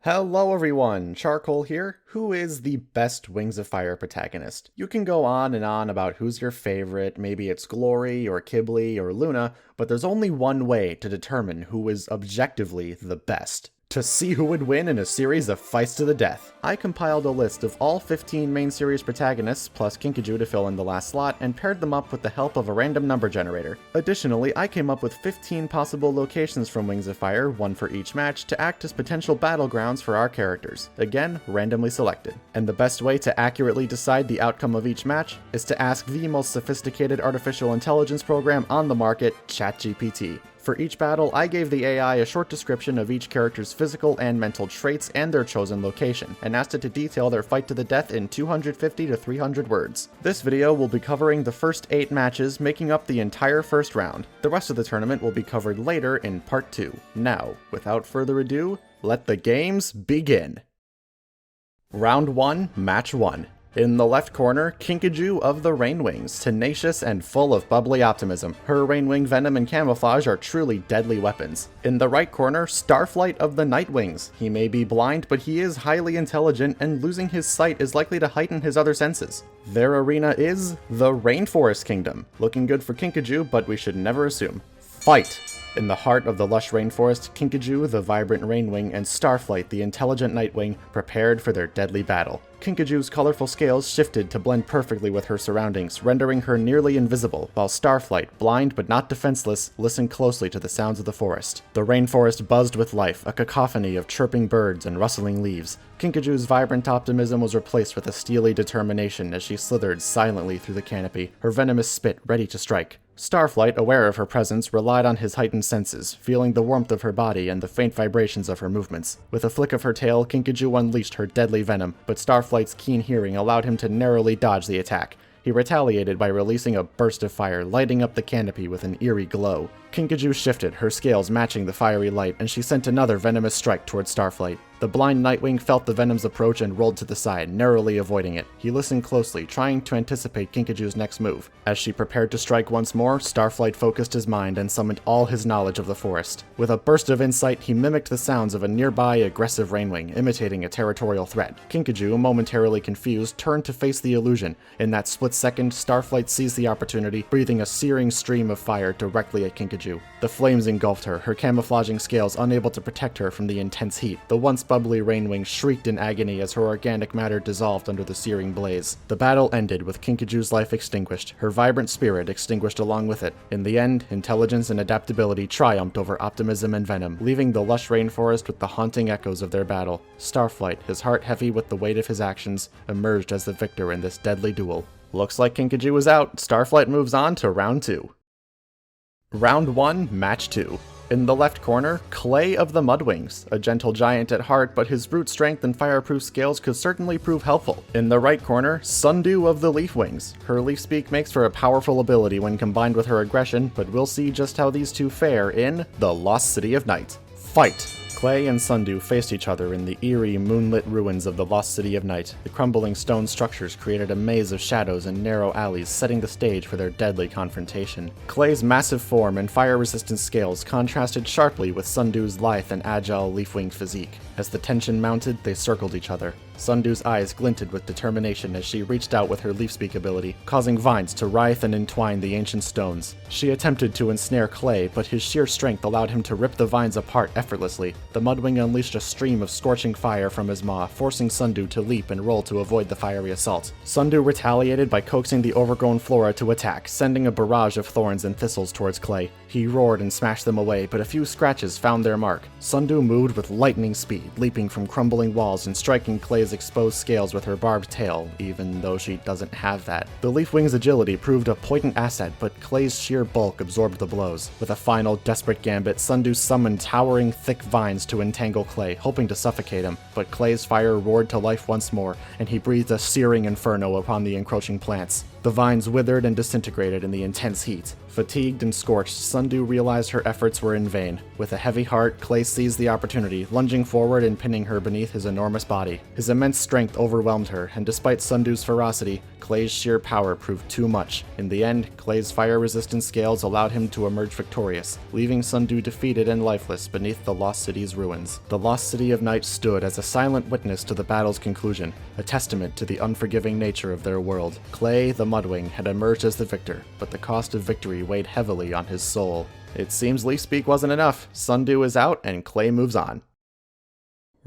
Hello everyone, Charcoal here. Who is the best Wings of Fire protagonist? You can go on and on about who's your favorite, maybe it's Glory or Qibli or Luna, but there's only one way to determine who is objectively the best. To see who would win in a series of fights to the death, I compiled a list of all 15 main series protagonists, plus Kinkajou to fill in the last slot, and paired them up with the help of a random number generator. Additionally, I came up with 15 possible locations from Wings of Fire, one for each match, to act as potential battlegrounds for our characters, again, randomly selected. And the best way to accurately decide the outcome of each match is to ask the most sophisticated artificial intelligence program on the market, ChatGPT. For each battle, I gave the AI a short description of each character's physical and mental traits and their chosen location, and asked it to detail their fight to the death in 250 to 300 words. This video will be covering the first 8 matches, making up the entire first round. The rest of the tournament will be covered later in part 2. Now, without further ado, let the games begin! Round 1, Match 1. In the left corner, Kinkajou of the Rainwings, tenacious and full of bubbly optimism. Her Rainwing venom and camouflage are truly deadly weapons. In the right corner, Starflight of the Nightwings. He may be blind, but he is highly intelligent, and losing his sight is likely to heighten his other senses. Their arena is the Rainforest Kingdom. Looking good for Kinkajou, but we should never assume. Fight! In the heart of the lush rainforest, Kinkajou, the vibrant Rainwing, and Starflight, the intelligent Nightwing, prepared for their deadly battle. Kinkajou's colorful scales shifted to blend perfectly with her surroundings, rendering her nearly invisible, while Starflight, blind but not defenseless, listened closely to the sounds of the forest. The rainforest buzzed with life, a cacophony of chirping birds and rustling leaves. Kinkajou's vibrant optimism was replaced with a steely determination as she slithered silently through the canopy, her venomous spit ready to strike. Starflight, aware of her presence, relied on his heightened senses, feeling the warmth of her body and the faint vibrations of her movements. With a flick of her tail, Kinkajou unleashed her deadly venom, but Starflight's keen hearing allowed him to narrowly dodge the attack. He retaliated by releasing a burst of fire, lighting up the canopy with an eerie glow. Kinkajou shifted, her scales matching the fiery light, and she sent another venomous strike towards Starflight. The blind Nightwing felt the venom's approach and rolled to the side, narrowly avoiding it. He listened closely, trying to anticipate Kinkajou's next move. As she prepared to strike once more, Starflight focused his mind and summoned all his knowledge of the forest. With a burst of insight, he mimicked the sounds of a nearby aggressive Rainwing, imitating a territorial threat. Kinkajou, momentarily confused, turned to face the illusion. In that split second, Starflight seized the opportunity, breathing a searing stream of fire directly at Kinkajou. The flames engulfed her, her camouflaging scales unable to protect her from the intense heat. The once bubbly Rainwing shrieked in agony as her organic matter dissolved under the searing blaze. The battle ended with Kinkajou's life extinguished, her vibrant spirit extinguished along with it. In the end, intelligence and adaptability triumphed over optimism and venom, leaving the lush rainforest with the haunting echoes of their battle. Starflight, his heart heavy with the weight of his actions, emerged as the victor in this deadly duel. Looks like Kinkajou is out. Starflight moves on to round 2. Round 1, Match 2. In the left corner, Clay of the Mudwings, a gentle giant at heart, but his brute strength and fireproof scales could certainly prove helpful. In the right corner, Sundew of the Leafwings. Her leaf speak makes for a powerful ability when combined with her aggression, but we'll see just how these two fare in The Lost City of Night. Fight! Clay and Sundew faced each other in the eerie, moonlit ruins of the Lost City of Night. The crumbling stone structures created a maze of shadows and narrow alleys, setting the stage for their deadly confrontation. Clay's massive form and fire-resistant scales contrasted sharply with Sundew's lithe and agile leaf-winged physique. As the tension mounted, they circled each other. Sundew's eyes glinted with determination as she reached out with her leaf-speak ability, causing vines to writhe and entwine the ancient stones. She attempted to ensnare Clay, but his sheer strength allowed him to rip the vines apart effortlessly. The Mudwing unleashed a stream of scorching fire from his maw, forcing Sundew to leap and roll to avoid the fiery assault. Sundew retaliated by coaxing the overgrown flora to attack, sending a barrage of thorns and thistles towards Clay. He roared and smashed them away, but a few scratches found their mark. Sundew moved with lightning speed, leaping from crumbling walls and striking Clay's exposed scales with her barbed tail, even though she doesn't have that. The Leafwing's agility proved a potent asset, but Clay's sheer bulk absorbed the blows. With a final, desperate gambit, Sundew summoned towering, thick vines to entangle Clay, hoping to suffocate him, but Clay's fire roared to life once more, and he breathed a searing inferno upon the encroaching plants. The vines withered and disintegrated in the intense heat. Fatigued and scorched, Sundew realized her efforts were in vain. With a heavy heart, Clay seized the opportunity, lunging forward and pinning her beneath his enormous body. His immense strength overwhelmed her, and despite Sundew's ferocity, Clay's sheer power proved too much. In the end, Clay's fire-resistant scales allowed him to emerge victorious, leaving Sundew defeated and lifeless beneath the Lost City's ruins. The Lost City of Night stood as a silent witness to the battle's conclusion, a testament to the unforgiving nature of their world. Clay, the Mudwing, had emerged as the victor, but the cost of victory weighed heavily on his soul. It seems leaf speak wasn't enough. Sundew is out and Clay moves on.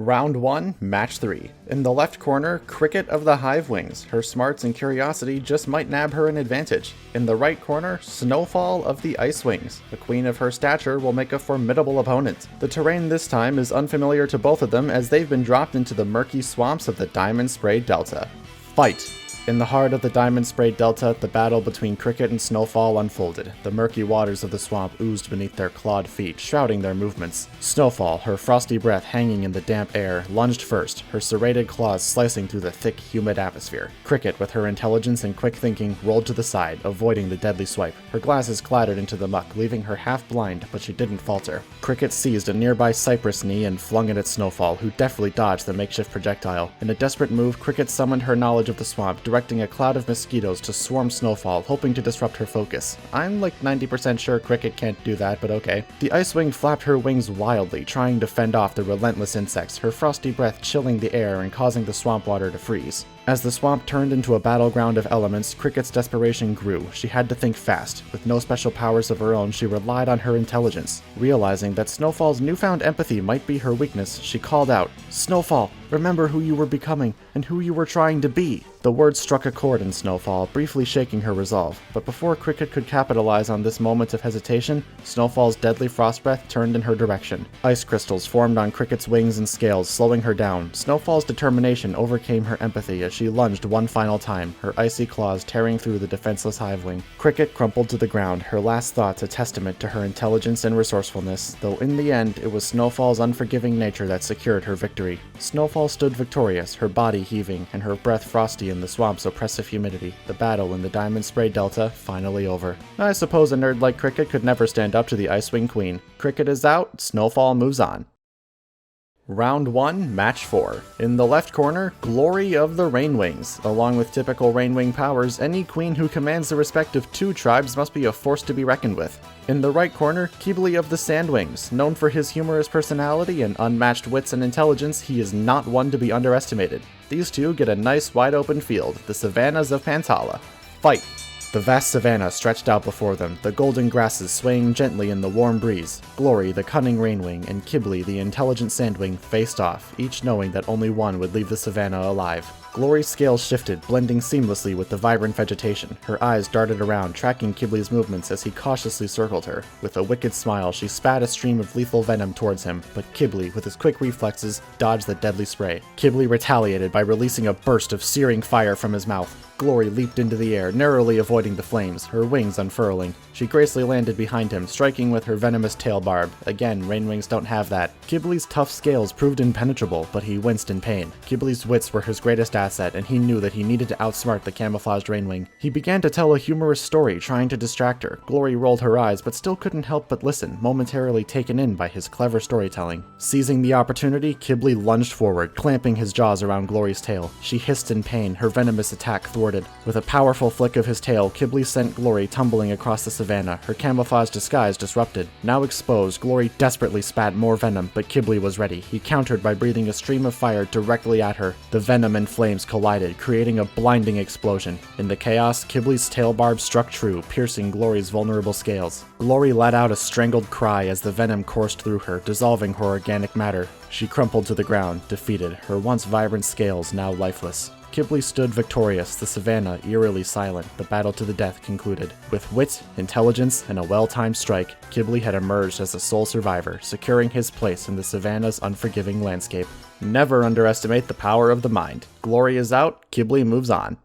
Round 1, Match 3. In the left corner, Cricket of the Hive Wings. Her smarts and curiosity just might nab her an advantage. In the right corner, Snowfall of the Ice Wings. The queen of her stature will make a formidable opponent. The terrain this time is unfamiliar to both of them as they've been dropped into the murky swamps of the Diamond Spray Delta. Fight! In the heart of the Diamond Spray Delta, the battle between Cricket and Snowfall unfolded. The murky waters of the swamp oozed beneath their clawed feet, shrouding their movements. Snowfall, her frosty breath hanging in the damp air, lunged first, her serrated claws slicing through the thick, humid atmosphere. Cricket, with her intelligence and quick thinking, rolled to the side, avoiding the deadly swipe. Her glasses clattered into the muck, leaving her half blind, but she didn't falter. Cricket seized a nearby cypress knee and flung it at Snowfall, who deftly dodged the makeshift projectile. In a desperate move, Cricket summoned her knowledge of the swamp, directing a cloud of mosquitoes to swarm Snowfall, hoping to disrupt her focus. I'm like 90% sure Cricket can't do that, but okay. The Icewing flapped her wings wildly, trying to fend off the relentless insects, her frosty breath chilling the air and causing the swamp water to freeze. As the swamp turned into a battleground of elements, Cricket's desperation grew. She had to think fast. With no special powers of her own, she relied on her intelligence. Realizing that Snowfall's newfound empathy might be her weakness, she called out, "Snowfall, remember who you were becoming, and who you were trying to be." The words struck a chord in Snowfall, briefly shaking her resolve. But before Cricket could capitalize on this moment of hesitation, Snowfall's deadly frost breath turned in her direction. Ice crystals formed on Cricket's wings and scales, slowing her down. Snowfall's determination overcame her empathy as she lunged one final time, her icy claws tearing through the defenseless hivewing. Cricket crumpled to the ground, her last thoughts a testament to her intelligence and resourcefulness, though in the end it was Snowfall's unforgiving nature that secured her victory. Snowfall stood victorious, her body heaving, and her breath frosty in the swamp's oppressive humidity. The battle in the Diamond Spray Delta finally over. I suppose a nerd like Cricket could never stand up to the Icewing Queen. Cricket is out, Snowfall moves on. Round 1, Match 4. In the left corner, Glory of the Rainwings. Along with typical Rainwing powers, any queen who commands the respect of two tribes must be a force to be reckoned with. In the right corner, Qibli of the Sandwings. Known for his humorous personality and unmatched wits and intelligence, he is not one to be underestimated. These two get a nice wide open field, the savannas of Pantala. Fight! The vast savanna stretched out before them, the golden grasses swaying gently in the warm breeze. Glory, the cunning rainwing, and Qibli, the intelligent sandwing, faced off, each knowing that only one would leave the savanna alive. Glory's scales shifted, blending seamlessly with the vibrant vegetation. Her eyes darted around, tracking Qibli's movements as he cautiously circled her. With a wicked smile, she spat a stream of lethal venom towards him, but Qibli, with his quick reflexes, dodged the deadly spray. Qibli retaliated by releasing a burst of searing fire from his mouth. Glory leaped into the air, narrowly avoiding the flames, her wings unfurling. She gracefully landed behind him, striking with her venomous tail barb. Again, rainwings don't have that. Qibli's tough scales proved impenetrable, but he winced in pain. Qibli's wits were his greatest asset, and he knew that he needed to outsmart the camouflaged rainwing. He began to tell a humorous story, trying to distract her. Glory rolled her eyes, but still couldn't help but listen, momentarily taken in by his clever storytelling. Seizing the opportunity, Qibli lunged forward, clamping his jaws around Glory's tail. She hissed in pain, her venomous attack thwarted. With a powerful flick of his tail, Qibli sent Glory tumbling across the savanna, her camouflage disguise disrupted. Now exposed, Glory desperately spat more venom, but Qibli was ready. He countered by breathing a stream of fire directly at her. The venom and flames collided, creating a blinding explosion. In the chaos, Qibli's tail barb struck true, piercing Glory's vulnerable scales. Glory let out a strangled cry as the venom coursed through her, dissolving her organic matter. She crumpled to the ground, defeated, her once vibrant scales now lifeless. Qibli stood victorious, the savanna eerily silent. The battle to the death concluded. With wit, intelligence, and a well-timed strike, Qibli had emerged as the sole survivor, securing his place in the savanna's unforgiving landscape. Never underestimate the power of the mind. Glory is out, Qibli moves on.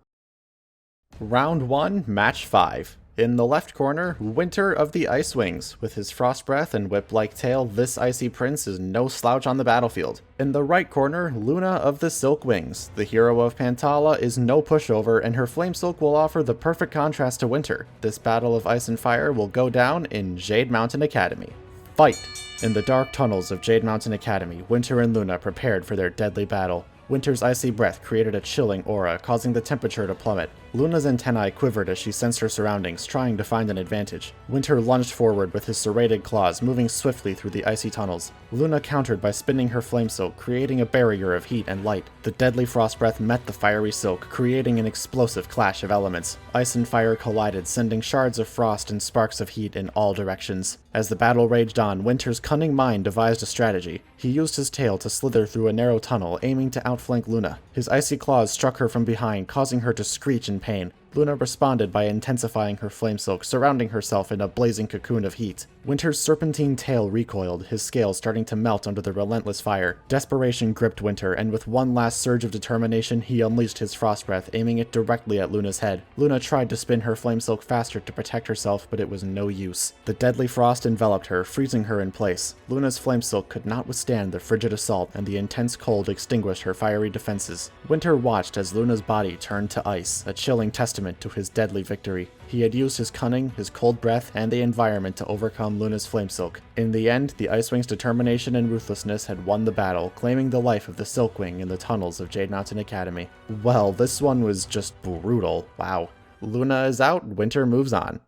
Round 1, Match 5. In the left corner, Winter of the Ice Wings. With his frost breath and whip-like tail, this icy prince is no slouch on the battlefield. In the right corner, Luna of the Silk Wings. The hero of Pantala is no pushover, and her flame silk will offer the perfect contrast to Winter. This battle of ice and fire will go down in Jade Mountain Academy. Fight! In the dark tunnels of Jade Mountain Academy, Winter and Luna prepared for their deadly battle. Winter's icy breath created a chilling aura, causing the temperature to plummet. Luna's antennae quivered as she sensed her surroundings, trying to find an advantage. Winter lunged forward with his serrated claws, moving swiftly through the icy tunnels. Luna countered by spinning her flame silk, creating a barrier of heat and light. The deadly frost breath met the fiery silk, creating an explosive clash of elements. Ice and fire collided, sending shards of frost and sparks of heat in all directions. As the battle raged on, Winter's cunning mind devised a strategy. He used his tail to slither through a narrow tunnel, aiming to outflank Luna. His icy claws struck her from behind, causing her to screech in pain. Luna responded by intensifying her flame silk, surrounding herself in a blazing cocoon of heat. Winter's serpentine tail recoiled, his scales starting to melt under the relentless fire. Desperation gripped Winter, and with one last surge of determination, he unleashed his frost breath, aiming it directly at Luna's head. Luna tried to spin her flame silk faster to protect herself, but it was no use. The deadly frost enveloped her, freezing her in place. Luna's flame silk could not withstand the frigid assault, and the intense cold extinguished her fiery defenses. Winter watched as Luna's body turned to ice, a chilling testament to his deadly victory. He had used his cunning, his cold breath, and the environment to overcome Luna's flame silk. In the end, the Ice Wing's determination and ruthlessness had won the battle, claiming the life of the Silkwing in the tunnels of Jade Mountain Academy. Well, this one was just brutal. Wow. Luna is out, Winter moves on.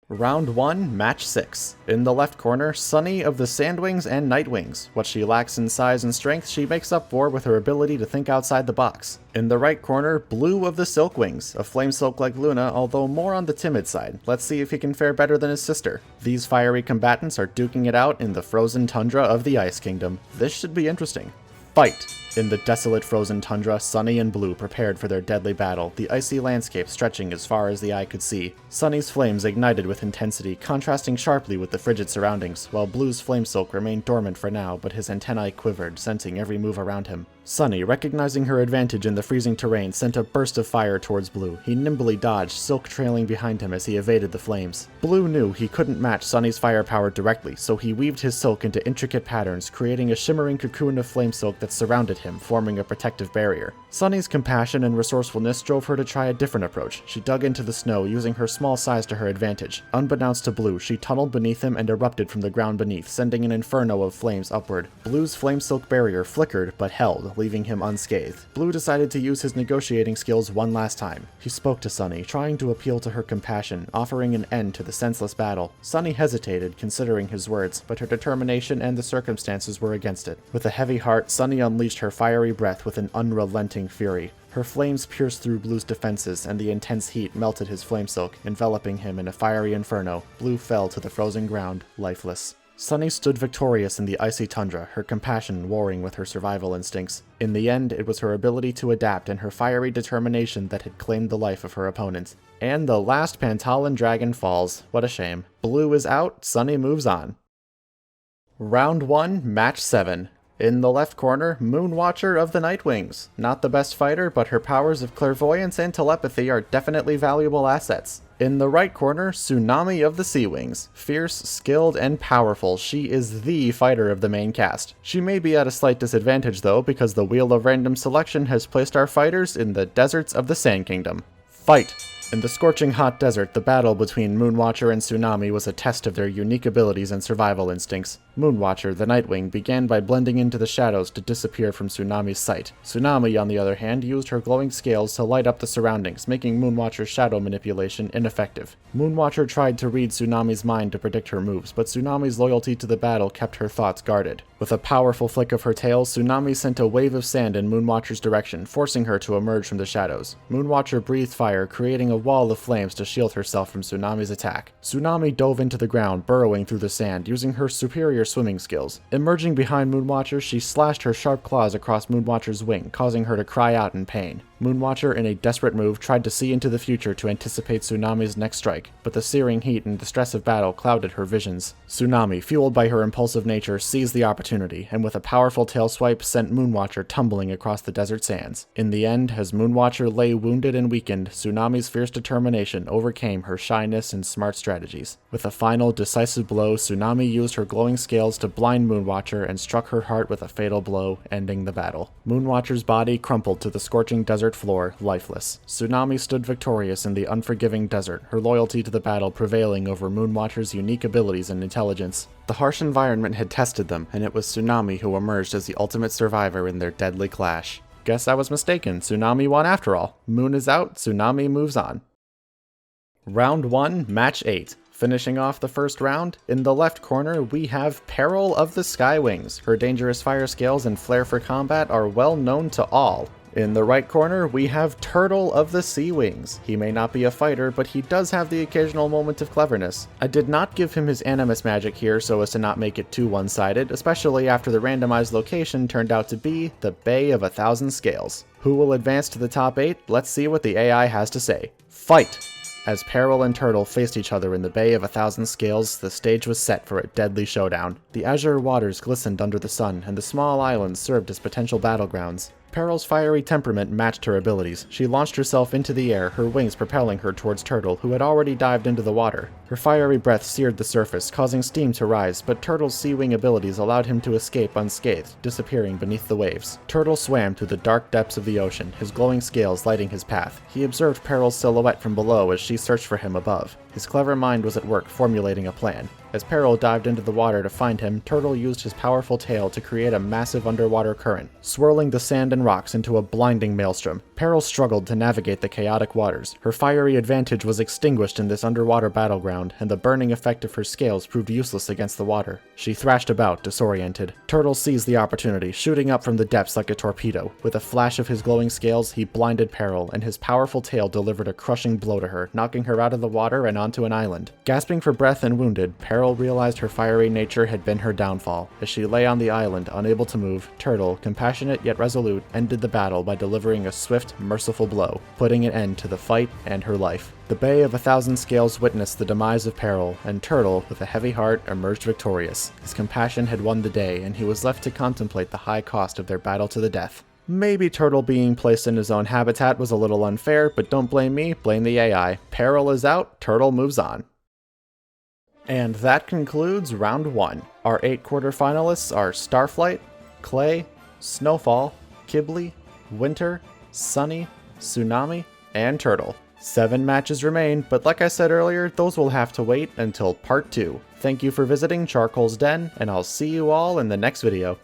Round 1, Match 6. In the left corner, Sunny of the Sandwings and Nightwings. What she lacks in size and strength, she makes up for with her ability to think outside the box. In the right corner, Blue of the Silkwings. A flame silk like Luna, although more on the timid side. Let's see if he can fare better than his sister. These fiery combatants are duking it out in the frozen tundra of the Ice Kingdom. This should be interesting. Fight! In the desolate frozen tundra, Sunny and Blue prepared for their deadly battle, the icy landscape stretching as far as the eye could see. Sunny's flames ignited with intensity, contrasting sharply with the frigid surroundings, while Blue's flame silk remained dormant for now, but his antennae quivered, sensing every move around him. Sunny, recognizing her advantage in the freezing terrain, sent a burst of fire towards Blue. He nimbly dodged, silk trailing behind him as he evaded the flames. Blue knew he couldn't match Sunny's firepower directly, so he weaved his silk into intricate patterns, creating a shimmering cocoon of flame silk that surrounded him, forming a protective barrier. Sunny's compassion and resourcefulness drove her to try a different approach. She dug into the snow, using her small size to her advantage. Unbeknownst to Blue, she tunneled beneath him and erupted from the ground beneath, sending an inferno of flames upward. Blue's flame silk barrier flickered, but held, leaving him unscathed. Blue decided to use his negotiating skills one last time. He spoke to Sunny, trying to appeal to her compassion, offering an end to the senseless battle. Sunny hesitated, considering his words, but her determination and the circumstances were against it. With a heavy heart, Sunny unleashed her fiery breath with an unrelenting fury. Her flames pierced through Blue's defenses, and the intense heat melted his flame silk, enveloping him in a fiery inferno. Blue fell to the frozen ground, lifeless. Sunny stood victorious in the icy tundra, her compassion warring with her survival instincts. In the end, it was her ability to adapt and her fiery determination that had claimed the life of her opponent. And the last Pantalan dragon falls. What a shame. Blue is out, Sunny moves on. Round 1, Match 7. In the left corner, Moonwatcher of the Nightwings. Not the best fighter, but her powers of clairvoyance and telepathy are definitely valuable assets. In the right corner, Tsunami of the Sea Wings. Fierce, skilled, and powerful, she is the fighter of the main cast. She may be at a slight disadvantage though, because the Wheel of Random Selection has placed our fighters in the deserts of the Sand Kingdom. Fight! In the scorching hot desert, the battle between Moonwatcher and Tsunami was a test of their unique abilities and survival instincts. Moonwatcher, the Nightwing, began by blending into the shadows to disappear from Tsunami's sight. Tsunami, on the other hand, used her glowing scales to light up the surroundings, making Moonwatcher's shadow manipulation ineffective. Moonwatcher tried to read Tsunami's mind to predict her moves, but Tsunami's loyalty to the battle kept her thoughts guarded. With a powerful flick of her tail, Tsunami sent a wave of sand in Moonwatcher's direction, forcing her to emerge from the shadows. Moonwatcher breathed fire, creating a wall of flames to shield herself from Tsunami's attack. Tsunami dove into the ground, burrowing through the sand, using her superior swimming skills. Emerging behind Moonwatcher, she slashed her sharp claws across Moonwatcher's wing, causing her to cry out in pain. Moonwatcher, in a desperate move, tried to see into the future to anticipate Tsunami's next strike, but the searing heat and the stress of battle clouded her visions. Tsunami, fueled by her impulsive nature, seized the opportunity, and with a powerful tail swipe sent Moonwatcher tumbling across the desert sands. In the end, as Moonwatcher lay wounded and weakened, Tsunami's fierce determination overcame her shyness and smart strategies. With a final, decisive blow, Tsunami used her glowing scales to blind Moonwatcher and struck her heart with a fatal blow, ending the battle. Moonwatcher's body crumpled to the scorching desert floor, lifeless. Tsunami stood victorious in the unforgiving desert, her loyalty to the battle prevailing over Moonwatcher's unique abilities and intelligence. The harsh environment had tested them, and it was Tsunami who emerged as the ultimate survivor in their deadly clash. Guess I was mistaken, Tsunami won after all. Moon is out, Tsunami moves on. Round 1, Match 8. Finishing off the first round, in the left corner we have Peril of the Skywings. Her dangerous fire scales and flair for combat are well known to all. In the right corner, we have Turtle of the Sea Wings. He may not be a fighter, but he does have the occasional moment of cleverness. I did not give him his animus magic here so as to not make it too one-sided, especially after the randomized location turned out to be the Bay of 1,000 Scales. Who will advance to the top 8? Let's see what the AI has to say. Fight! As Peril and Turtle faced each other in the Bay of 1,000 Scales, the stage was set for a deadly showdown. The azure waters glistened under the sun, and the small islands served as potential battlegrounds. Peril's fiery temperament matched her abilities. She launched herself into the air, her wings propelling her towards Turtle, who had already dived into the water. Her fiery breath seared the surface, causing steam to rise, but Turtle's sea-wing abilities allowed him to escape unscathed, disappearing beneath the waves. Turtle swam through the dark depths of the ocean, his glowing scales lighting his path. He observed Peril's silhouette from below as she searched for him above. His clever mind was at work formulating a plan. As Peril dived into the water to find him, Turtle used his powerful tail to create a massive underwater current, swirling the sand and rocks into a blinding maelstrom. Peril struggled to navigate the chaotic waters. Her fiery advantage was extinguished in this underwater battleground, and the burning effect of her scales proved useless against the water. She thrashed about, disoriented. Turtle seized the opportunity, shooting up from the depths like a torpedo. With a flash of his glowing scales, he blinded Peril, and his powerful tail delivered a crushing blow to her, knocking her out of the water and onto an island. Gasping for breath and wounded, Peril realized her fiery nature had been her downfall. As she lay on the island, unable to move, Turtle, compassionate yet resolute, ended the battle by delivering a swift, merciful blow, putting an end to the fight and her life. The Bay of 1,000 Scales witnessed the demise of Peril, and Turtle, with a heavy heart, emerged victorious. His compassion had won the day, and he was left to contemplate the high cost of their battle to the death. Maybe Turtle being placed in his own habitat was a little unfair, but don't blame me, blame the AI. Peril is out, Turtle moves on. And that concludes round 1. Our 8 quarterfinalists are Starflight, Clay, Snowfall, Qibli, Winter, Sunny, Tsunami, and Turtle. 7 matches remain, but like I said earlier, those will have to wait until part 2. Thank you for visiting Charcoal's Den, and I'll see you all in the next video.